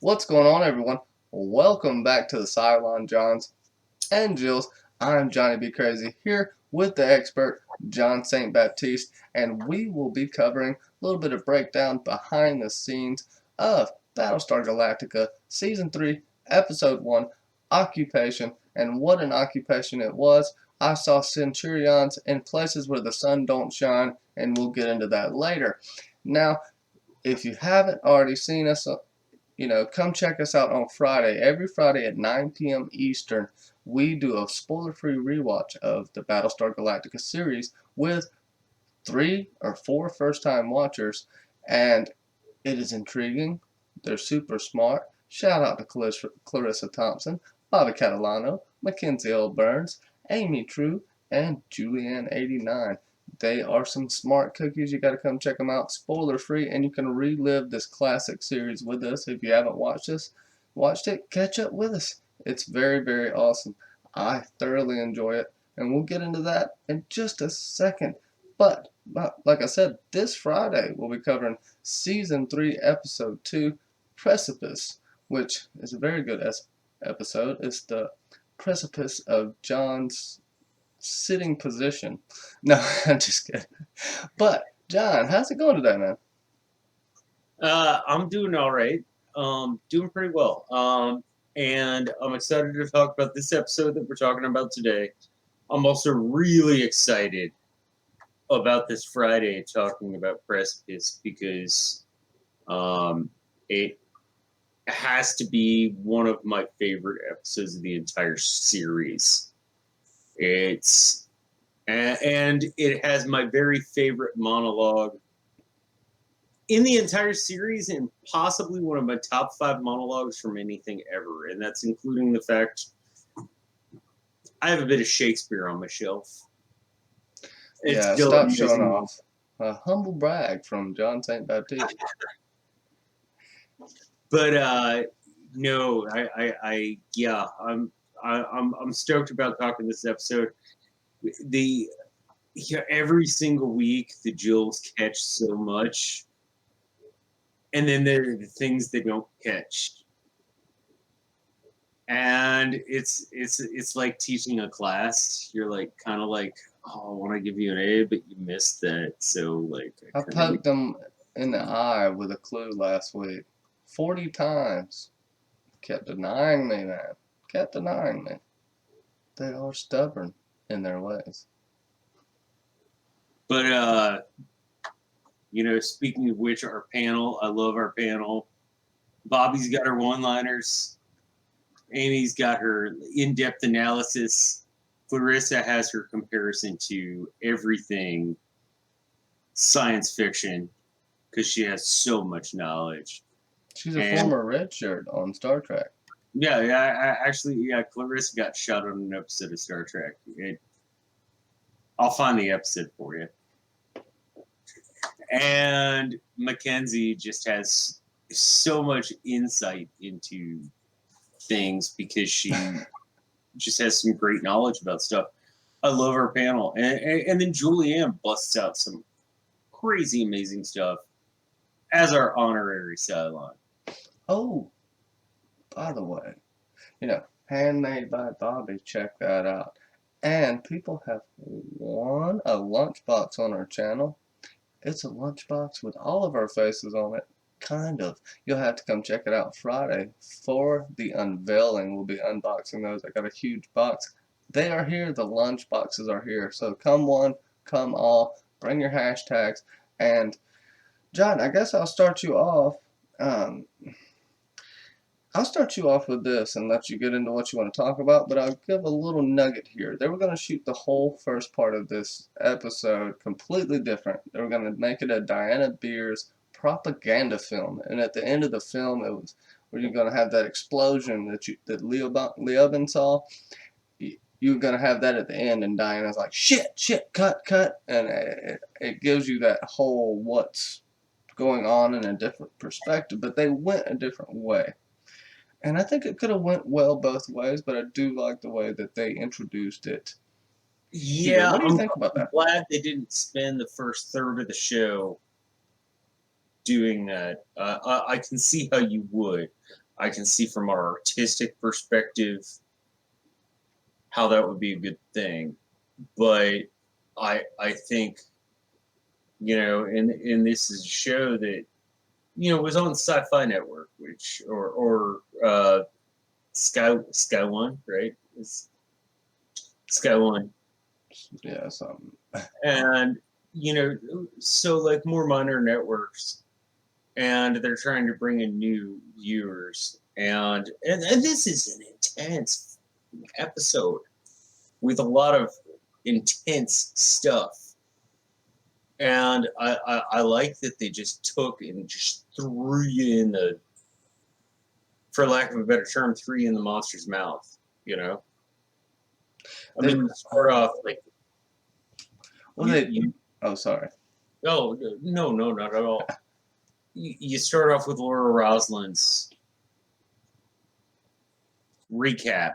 What's going on, everyone? Welcome back to the Cylon Johns and Jills. I'm Johnny B. Crazy here with the expert John St. Baptiste, and we will be covering a little bit of breakdown behind the scenes of Battlestar Galactica Season 3, Episode 1, Occupation, and what an occupation it was. I saw Centurions in places where the sun don't shine, and we'll get into that later. Now, if you haven't already seen us, come check us out on Friday. Every Friday at 9 p.m. Eastern, we do a spoiler-free rewatch of the Battlestar Galactica series with 3 or 4 first-time watchers, and it is intriguing. They're super smart. Shout out to Clarissa Thompson, Bobby Catalano, Mackenzie L. Burns, Amy True, and Julianne89. They are some smart cookies. You got to come check them out. Spoiler free, and you can relive this classic series with us. If you haven't watched it, catch up with us. It's very, very awesome. I thoroughly enjoy it, and we'll get into that in just a second. But like I said, this Friday we'll be covering Season 3, Episode 2, Precipice, which is a very good episode. It's the precipice of John's sitting position. No, I'm just kidding. But, John, how's it going today, man? I'm doing all right. Doing pretty well. And I'm excited to talk about this episode that we're talking about today. I'm also really excited about this Friday talking about Precipice because it has to be one of my favorite episodes of the entire series. And it has my very favorite monologue in the entire series, and possibly one of my top 5 monologues from anything ever. And that's including the fact I have a bit of Shakespeare on my shelf. Yeah, stop showing off. A humble brag from John St. Baptiste. But no, I'm stoked about talking this episode. Every single week the Jills catch so much, and then there are the things they don't catch, and it's like teaching a class. You're like kind of like, oh, I want to give you an A, but you missed that. So like, I poked them in the eye with a clue last week 40 times. Kept denying me, man. Kept denying me. They are stubborn in their ways. But speaking of which, our panel, I love our panel. Bobby's got her one-liners. Amy's got her in-depth analysis. Clarissa has her comparison to everything science fiction because she has so much knowledge. She's a former redshirt on Star Trek. Yeah, Clarissa got shot on an episode of Star Trek. I'll find the episode for you. And Mackenzie just has so much insight into things because she just has some great knowledge about stuff. I love her panel. And then Julianne busts out some crazy amazing stuff as our honorary Cylon. Oh, by the way, Handmade by Bobby, check that out. And people have won a lunchbox on our channel. It's a lunchbox with all of our faces on it. Kind of. You'll have to come check it out Friday for the unveiling. We'll be unboxing those. I got a huge box. They are here. The lunch boxes are here. So come one, come all. Bring your hashtags. And John, I guess I'll start you off. I'll start you off with this and let you get into what you want to talk about, but I'll give a little nugget here. They were going to shoot the whole first part of this episode completely different. They were going to make it a Diana Beers propaganda film, and at the end of the film, it was where you're going to have that explosion that Leoben saw. You're going to have that at the end, and Diana's like, shit, cut, and it gives you that whole what's going on in a different perspective, but they went a different way. And I think it could have went well both ways, but I do like the way that they introduced it. Yeah, what do you think about that? I'm glad they didn't spend the first third of the show doing that. I can see how you would. I can see from our artistic perspective how that would be a good thing. But I think, and this is a show that, was on Sci-Fi Network, which or Sky One, right? It's Sky One. Yeah, something. And so like more minor networks, and they're trying to bring in new viewers, and this is an intense episode with a lot of intense stuff. And I like that they just took and just threw you in the, for lack of a better term, threw you in the monster's mouth. I mean, start off like Oh, sorry. no, not at all. You start off with Laura Roslin's recap,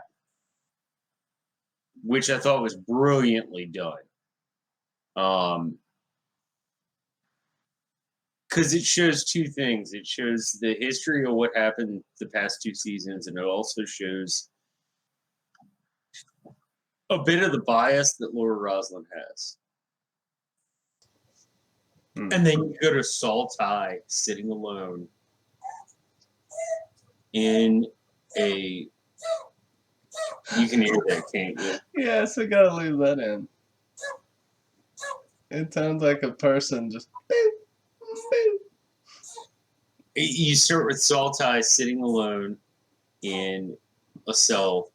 which I thought was brilliantly done. Because it shows two things. It shows the history of what happened the past two seasons, and it also shows a bit of the bias that Laura Roslin has. And then you go to Saul Ty sitting alone in a. You can hear that, can't you? Yes, I gotta leave that in. It sounds like a person just. You start with Saul Ty sitting alone in a cell.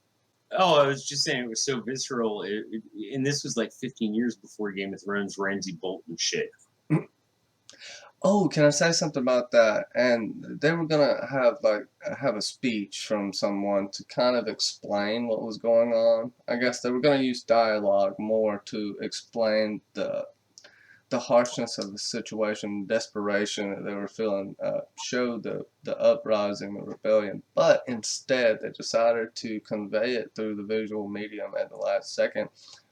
Oh, I was just saying it was so visceral. And this was like 15 years before Game of Thrones, Ramsay Bolton shit. Oh, can I say something about that? And they were gonna have a speech from someone to kind of explain what was going on. I guess they were gonna use dialogue more to explain the harshness of the situation, desperation that they were feeling, show the uprising, the rebellion. But instead, they decided to convey it through the visual medium at the last second,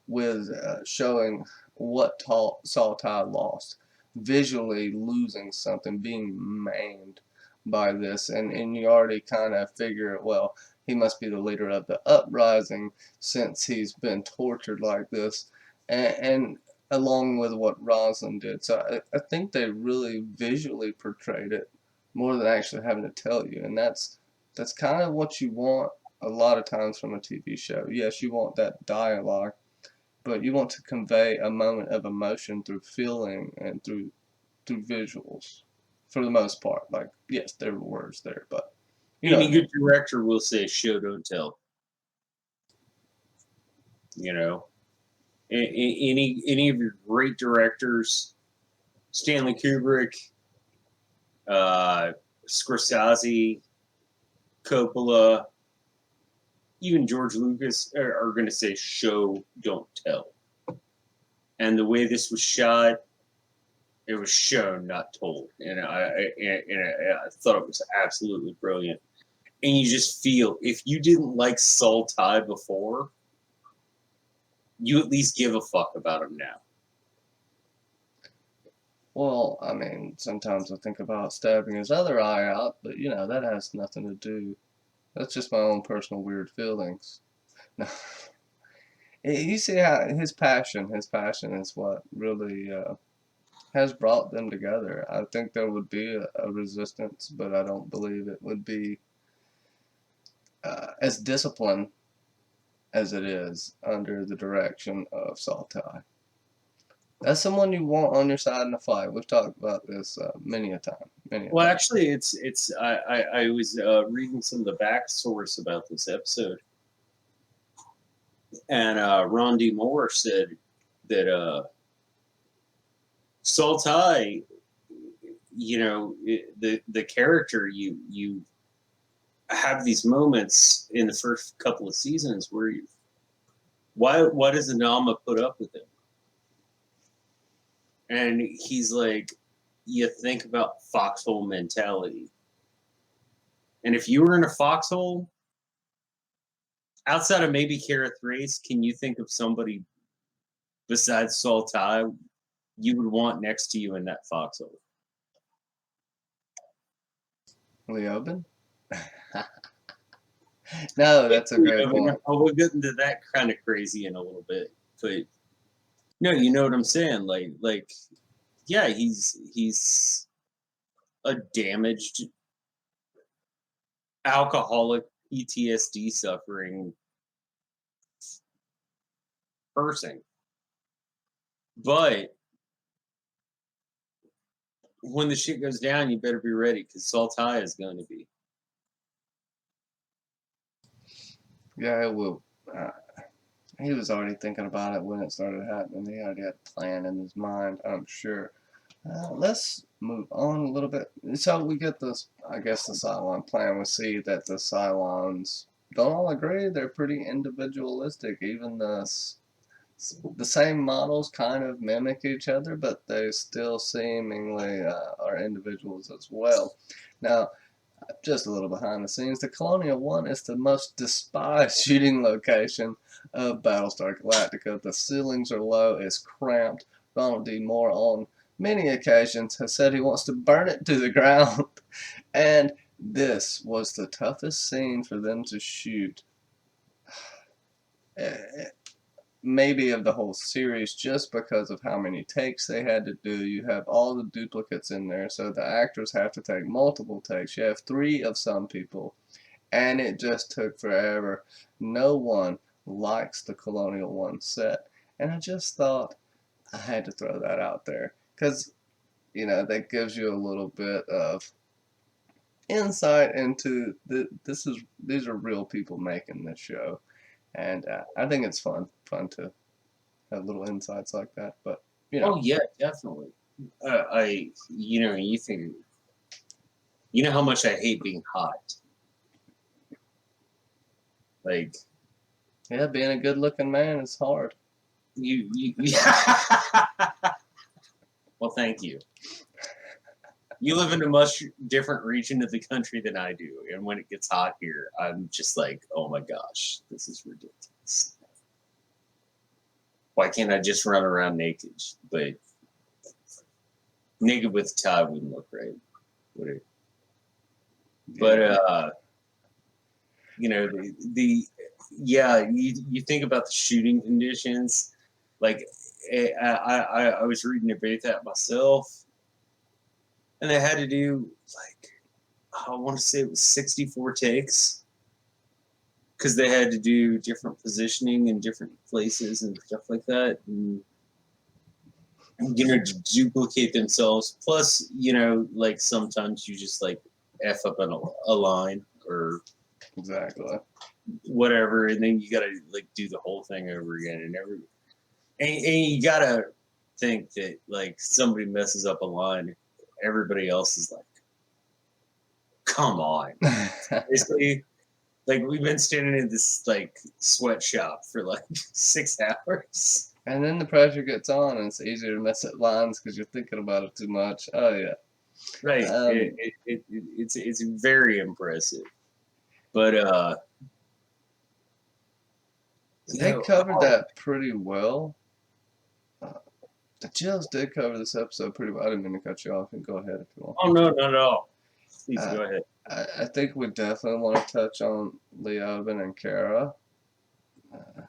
with showing what Saul Ty lost, visually losing something, being maimed by this, and you already kind of figure, well, he must be the leader of the uprising since he's been tortured like this, and along with what Roslin did. So I think they really visually portrayed it more than actually having to tell you, and that's kind of what you want a lot of times from a TV show. Yes, you want that dialogue, but you want to convey a moment of emotion through feeling and through visuals, for the most part. Like, yes, there were words there, but any good director will say show don't tell. Any of your great directors, Stanley Kubrick, Scorsese, Coppola, even George Lucas are going to say show don't tell. And the way this was shot, it was shown, not told, and I thought it was absolutely brilliant. And you just feel, if you didn't like Saul Ty before, you at least give a fuck about him now. Well, I mean, sometimes I think about stabbing his other eye out, but that has nothing to do. That's just my own personal weird feelings. No. You see how his passion is what really has brought them together. I think there would be a resistance, but I don't believe it would be as disciplined as it is under the direction of Saul Ty. That's someone you want on your side in a fight. We've talked about this many a time. Well, actually, it's I was reading some of the back source about this episode, and Ron D. Moore said that Saul Ty, the character, you have these moments in the first couple of seasons where why does Anama put up with him? And he's like, you think about foxhole mentality. And if you were in a foxhole, outside of maybe Kara Thrace, can you think of somebody besides Saul Ty you would want next to you in that foxhole? Leoben? No, that's a Yeah, great point. we'll get into that kind of crazy in a little bit, but no, you know what I'm saying? Yeah, he's a damaged alcoholic PTSD suffering person. But when the shit goes down, you better be ready because Saltai is going to be. Yeah, it will. He was already thinking about it when it started happening. He already had a plan in his mind, I'm sure. Let's move on a little bit. So we get this, I guess, the Cylon plan. We see that the Cylons don't all agree. They're pretty individualistic. Even the same models kind of mimic each other, but they still seemingly are individuals as well. Now, just a little behind the scenes, the Colonial One is the most despised shooting location of Battlestar Galactica. The ceilings are low, it's cramped. Ronald D. Moore, on many occasions, has said he wants to burn it to the ground. And this was the toughest scene for them to shoot, maybe of the whole series, just because of how many takes they had to do. You have all the duplicates in there, so the actors have to take multiple takes. You have 3 of some people, and it just took forever. No one likes the Colonial One set, and I just thought I had to throw that out there because that gives you a little bit of insight into these are real people making this show, and I think it's fun to have little insights like that. But Oh yeah, definitely. You think, you know how much I hate being hot. Like yeah, being a good-looking man is hard. you well, thank you. You live in a much different region of the country than I do, and when it gets hot here, I'm just like, oh my gosh, this is ridiculous. Why can't I just run around naked? But naked with a tie wouldn't look right, would it? But the yeah, you think about the shooting conditions. Like I was reading about that myself, and they had to do like, I want to say it was 64 takes because they had to do different positioning in different places and stuff like that, and to duplicate themselves. Plus, like sometimes you just like f up a line or Exactly. whatever, and then you gotta like do the whole thing over again, and you gotta think that like somebody messes up a line, everybody else is like, come on. Basically, like we've been standing in this like sweatshop for like 6 hours. And then the pressure gets on, and it's easier to mess up lines because you're thinking about it too much. Oh yeah. Right. Um, It's very impressive. But they covered that pretty well. Uh, the Jills did cover this episode pretty well. I didn't mean to cut you off, and go ahead if you want. oh no. Please Uh, go ahead. I think we definitely want to touch on Leoben and Kara. Uh,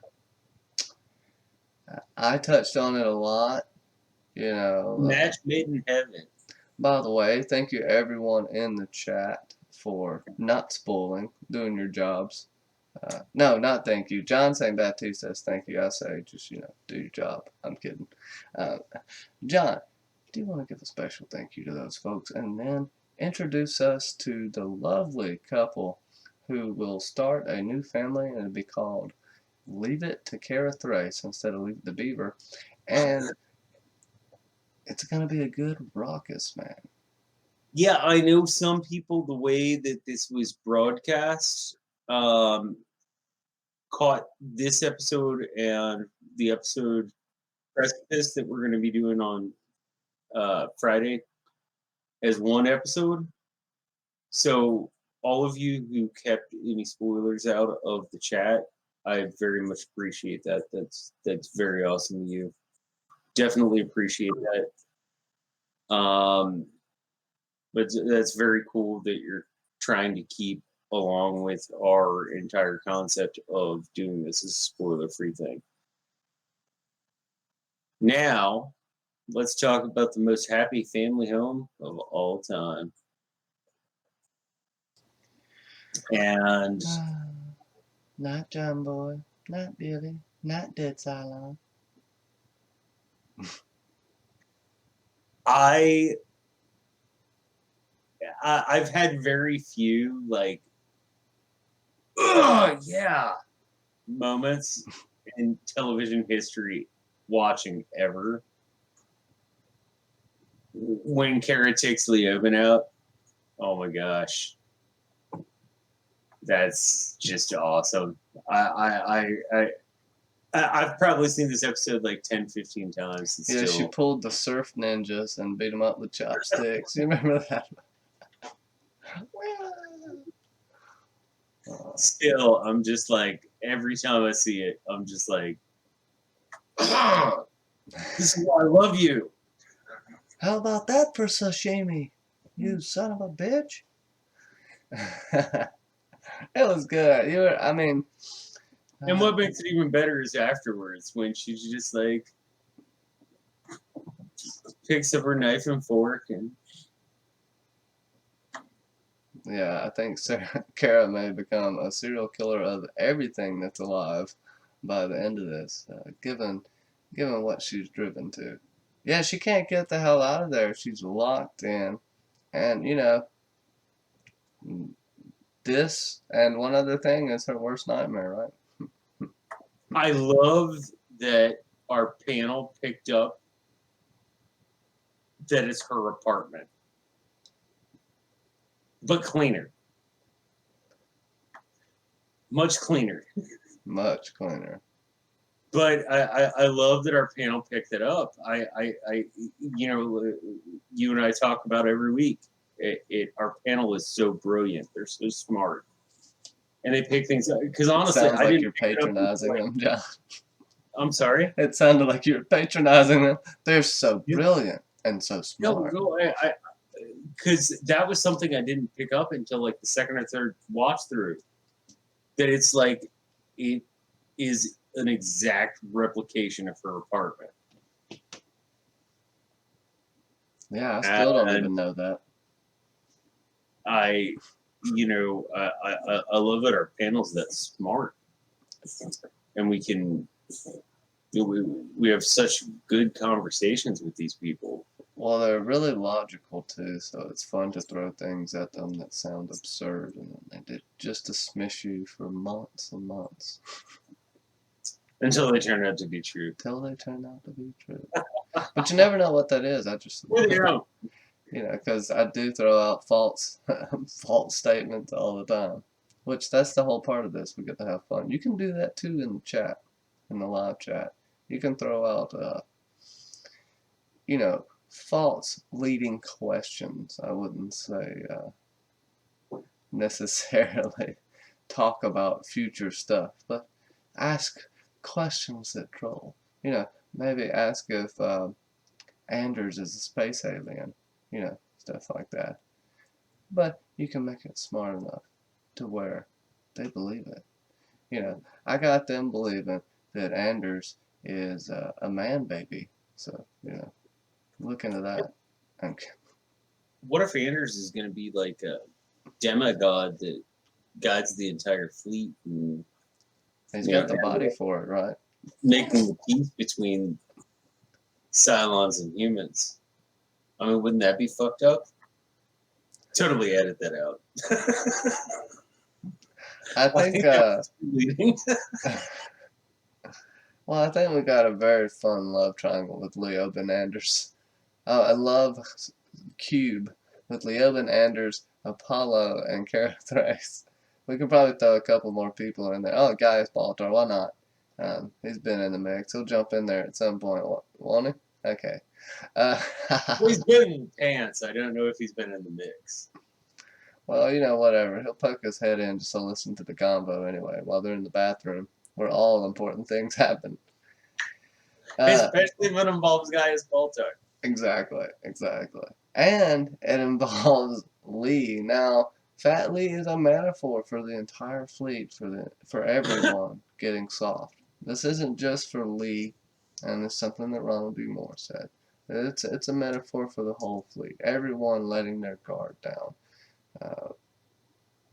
I touched on it a lot. Match made in heaven. By the way, thank you everyone in the chat for not spoiling, doing your jobs. No, not thank you. John St. Baptiste says thank you. I say just, do your job. I'm kidding. Uh, John, do you want to give a special thank you to those folks and then introduce us to the lovely couple who will start a new family and it'll be called Leave It to Kara Thrace instead of Leave It to Beaver. And it's going to be a good raucous, man. Yeah, I know some people, the way that this was broadcast, um, caught this episode and the episode Precipice that we're going to be doing on Friday as one episode. So all of you who kept any spoilers out of the chat, I very much appreciate that. That's very awesome of you. Definitely appreciate that. But that's very cool that you're trying to keep along with our entire concept of doing this as a spoiler-free thing. Now, let's talk about the most happy family home of all time. And Not John Boy, not Billy, not Dead Cylon. I've had very few like, oh yeah, moments in television history watching ever. When Kara takes Leoben out, oh my gosh, that's just awesome. I've probably seen this episode like 10, 15 times. And Yeah, still, she pulled the surf ninjas and beat them up with chopsticks. You remember that? still, I'm just like, every time I see it, I'm just like, ah, this is why I love you. How about that for sashimi, you son of a bitch? It was good. I mean. And what makes it even better is afterwards when she's just like picks up her knife and fork and. Yeah, I think Kara may become a serial killer of everything that's alive by the end of this, given what she's driven to. Yeah, she can't get the hell out of there. She's locked in, and this and one other thing is her worst nightmare, right? I love that our panel picked up that it's her apartment, but cleaner. Much cleaner. Much cleaner. But I love that our panel picked it up. You and I talk about every week. Our panel is so brilliant. They're so smart, and they pick things up. Because honestly, Sounds I like didn't you're pick it up patronizing until, them, John. I'm sorry. It sounded like you were patronizing them. They're so brilliant and so smart. No, because that was something I didn't pick up until like the second or third watch through. That it's like it is an exact replication of her apartment. Yeah, I still don't even know that. I love that our panel's that smart, and we can we have such good conversations with these people. Well, they're really logical too, so it's fun to throw things at them that sound absurd, and then they just dismiss you for months and months. Until they turn out to be true. Till they turn out to be true. But you never know what that is. I just, because I do throw out false statements all the time. Which, that's the whole part of this. We get to have fun. You can do that too in the chat, in the live chat. You can throw out, false leading questions. I wouldn't say necessarily talk about future stuff, but ask questions that troll. Maybe ask if Anders is a space alien, stuff like that. But you can make it smart enough to where they believe it. I got them believing that Anders is a man baby. So, look into that. What if Anders is going to be like a demigod that guides the entire fleet? And, he's got the body for it, right? Making the peace between Cylons and humans. I mean, wouldn't that be fucked up? Totally edit that out. I think. Well, I think we got a very fun love triangle with Leoben Anders. I love Cube with Leoben Anders, Apollo, and Kara Thrace. We could probably throw a couple more people in there. Oh, Gaius Baltar, why not? He's been in the mix. He'll jump in there at some point, won't he? Okay. Well, he's been in the pants. I don't know if he's been in the mix. Well, whatever. He'll poke his head in just to listen to the convo anyway while they're in the bathroom where all important things happen. Especially when it involves Gaius Baltar. Exactly. And it involves Lee. Now, Fat Lee is a metaphor for the entire fleet, for everyone getting soft. This isn't just for Lee, and it's something that Ronald D. Moore said. It's a metaphor for the whole fleet. Everyone letting their guard down, uh,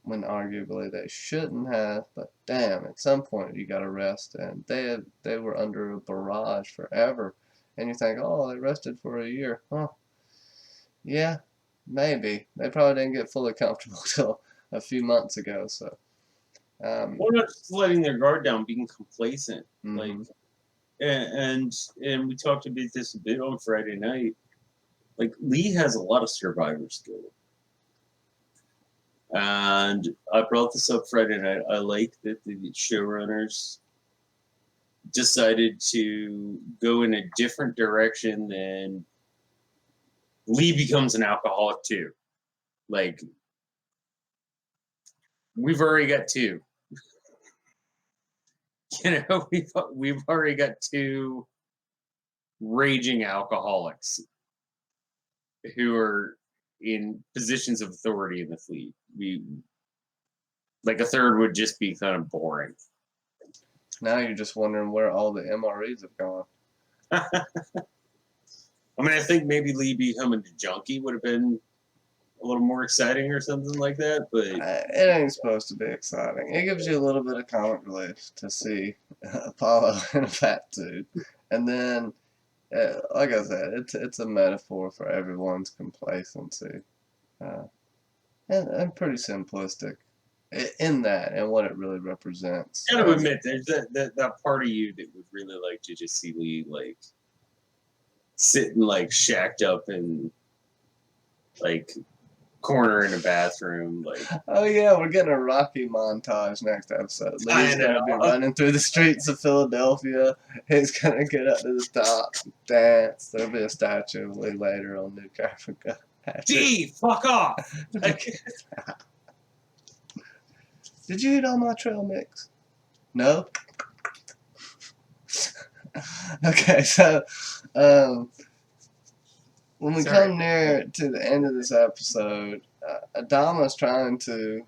when arguably they shouldn't have. But damn, at some point you got to rest, and they were under a barrage forever. And you think, oh, they rested for a year, huh? Yeah, maybe. They probably didn't get fully comfortable till a few months ago. So, Well, not just letting their guard down, being complacent. Like, mhm. and we talked about this a bit on Friday night. Like Lee has a lot of survivor skill, and I brought this up Friday night. I like that the showrunners decided to go in a different direction than Lee becomes an alcoholic too. Like we've already got two. You know, we've already got two raging alcoholics who are in positions of authority in the fleet. We like a third would just be kind of boring. Now you're just wondering where all the MREs have gone. I mean, I think maybe Lee becoming a junkie would have been a little more exciting or something like that, but It ain't supposed to be exciting. It gives you a little bit of comic relief to see Apollo in a fat suit, and then, like I said, it's a metaphor for everyone's complacency, uh, and pretty simplistic in that and what it really represents. I gotta admit, there's that part of you that would really like to just see Lee like sitting like shacked up in like corner in a bathroom, like Oh yeah, we're getting a Rocky montage next episode. I Lee's gonna be know. running through the streets of Philadelphia. He's gonna get up to the top, dance. There'll be a statue of Lee later on New Africa. D, fuck off. Did you eat all my trail mix? No. Okay, so um, when we Sorry. come near to the end of this episode, Adama's trying to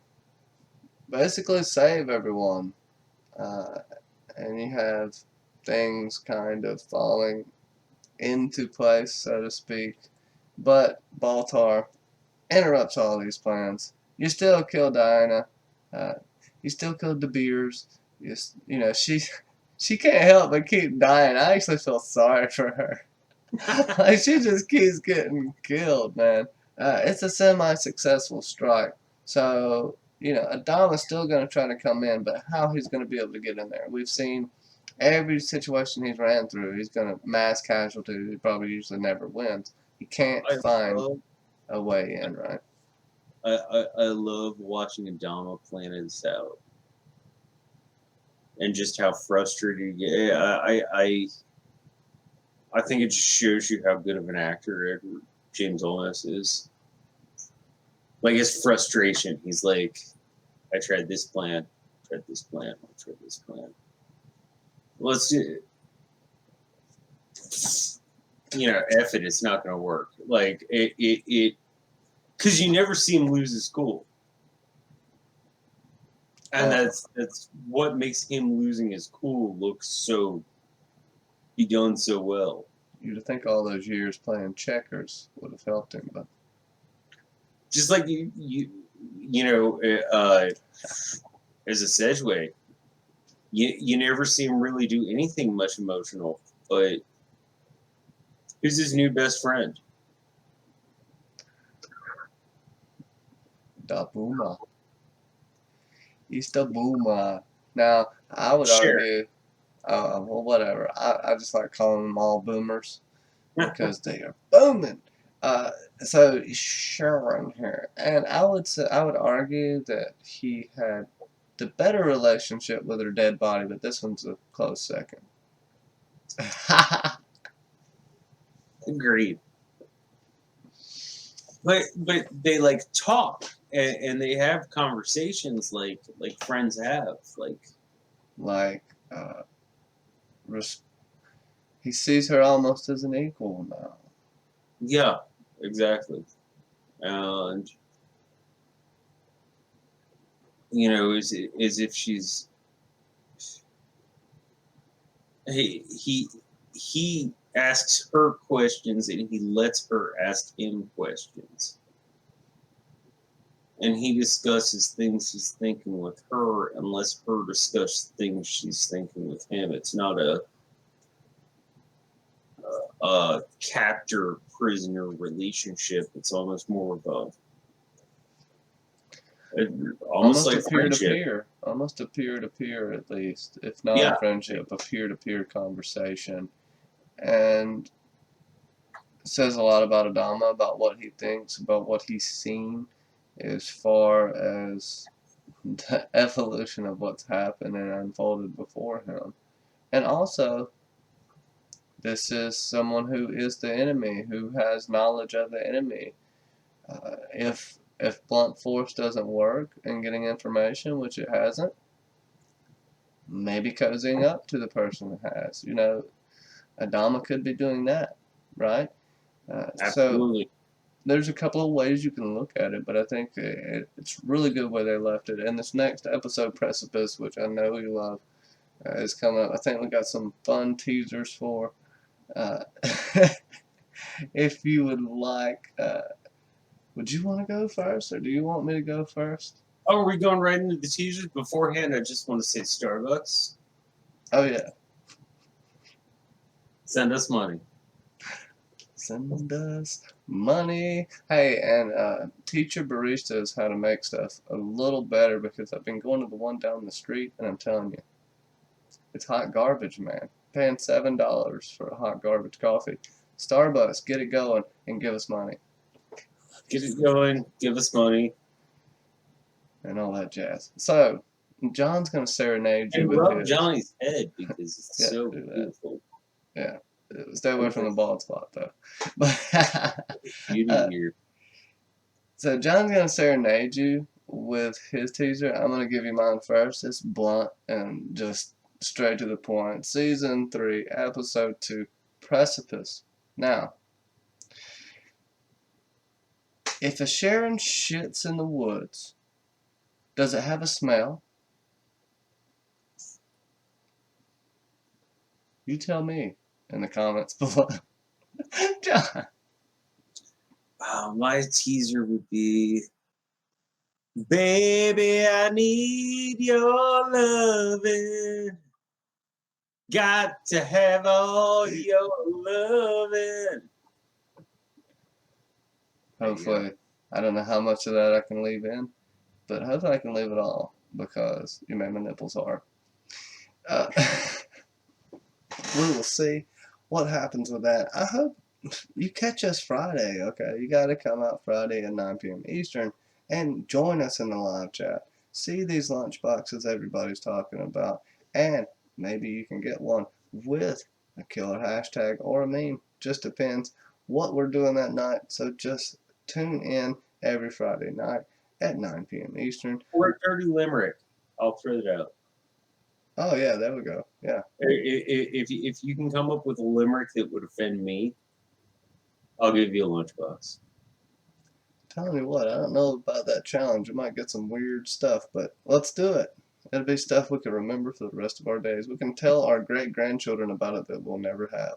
basically save everyone. Uh, and you have things kind of falling into place, so to speak. But Baltar interrupts all these plans. You still kill Diana. Uh, you still kill De Beers. You know, she can't help but keep dying. I actually feel sorry for her. Like, she just keeps getting killed, man. It's a semi-successful strike. So, you know, Adama's still going to try to come in, but how he's going to be able to get in there. We've seen every situation he's ran through. He's going to mass casualty. He probably usually never wins. He can't find a way in, right? I love watching Adama plan this out. And just how frustrated you get. I think it just shows you how good of an actor Edward James Olmos is. Like his frustration. He's like, I tried this plan, tried this plan, I tried this plan. Let's do you know, F it, it's not gonna work. Like it because you never see him lose his cool. And that's what makes him losing his cool look so he done so well. You'd think all those years playing checkers would have helped him, but Just like you know, as a Sedgway, you never see him really do anything much emotional. But who's his new best friend? Da Boomer. He's the Boomer. Now, I would Sure. argue, well, whatever. I just like calling them all boomers because they are booming. So Sharon here, and I would argue that he had the better relationship with her dead body, but this one's a close second. Agreed. But they like talk and they have conversations like friends have like, he sees her almost as an equal now. yeah, exactly. And as if she's he asks her questions and he lets her ask him questions. And he discusses things he's thinking with her and lets her discuss things she's thinking with him. It's not a captor prisoner relationship. It's almost more of almost like a peer to friendship. peer, almost a peer to peer at least, if not Yeah. a friendship, a peer to peer conversation, and it says a lot about Adama, about what he thinks, about what he's seen, as far as the evolution of what's happened and unfolded before him, and also this is someone who is the enemy, who has knowledge of the enemy. If blunt force doesn't work in getting information, which it hasn't, maybe cozying up to the person who has. Adama could be doing that, right? So Absolutely. there's a couple of ways you can look at it, but I think it's really good where they left it. And this next episode, Precipice, which I know you love, is coming up. I think we got some fun teasers for. Uh, if you would like, would you want to go first, or do you want me to go first? Oh, are we going right into the teasers? Beforehand, I just want to say Starbucks, Oh yeah, send us money. send us money. Hey, and teach your baristas how to make stuff a little better, because I've been going to the one down the street, and I'm telling you, it's hot garbage, man. Paying $7 for a hot garbage coffee. Starbucks, get it going and give us money Get it going, give us money, and all that jazz. So, John's gonna serenade you and with rub his. Johnny's head because it's Yeah, so do that. beautiful. Yeah, stay away from the bald spot though. But Beauty here. so John's gonna serenade you with his teaser. I'm gonna give you mine first. It's blunt and just straight to the point. Season 3, episode 2, Precipice. Now, if a Sharon shits in the woods, does it have a smell? You tell me in the comments below. John. My teaser would be, baby, I need your loving. Got to have all your loving. Hopefully, I don't know how much of that I can leave in, but hopefully I can leave it all, because you made my nipples hard. We will see what happens with that. I hope you catch us Friday, okay? You got to come out Friday at 9 p.m. Eastern and join us in the live chat. See these lunch boxes everybody's talking about, and maybe you can get one with a killer hashtag or a meme. Just depends what we're doing that night. So just tune in every Friday night at 9 p.m. Eastern. Or a dirty limerick. I'll throw it out. Oh, yeah, there we go. Yeah. If you can come up with a limerick that would offend me, I'll give you a lunchbox. Telling you what, I don't know about that challenge. We might get some weird stuff, but let's do it. It'll be stuff we can remember for the rest of our days. We can tell our great grandchildren about it that we'll never have.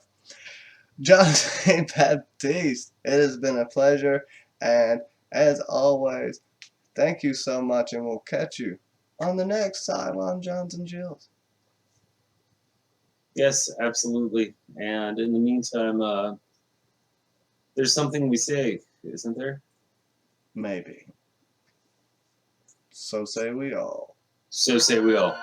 John St. Baptiste, it has been a pleasure, and as always, thank you so much, and we'll catch you on the next Cylon, Johns and Jills. Yes, absolutely. And in the meantime, there's something we say, isn't there? Maybe. So say we all. So say we all.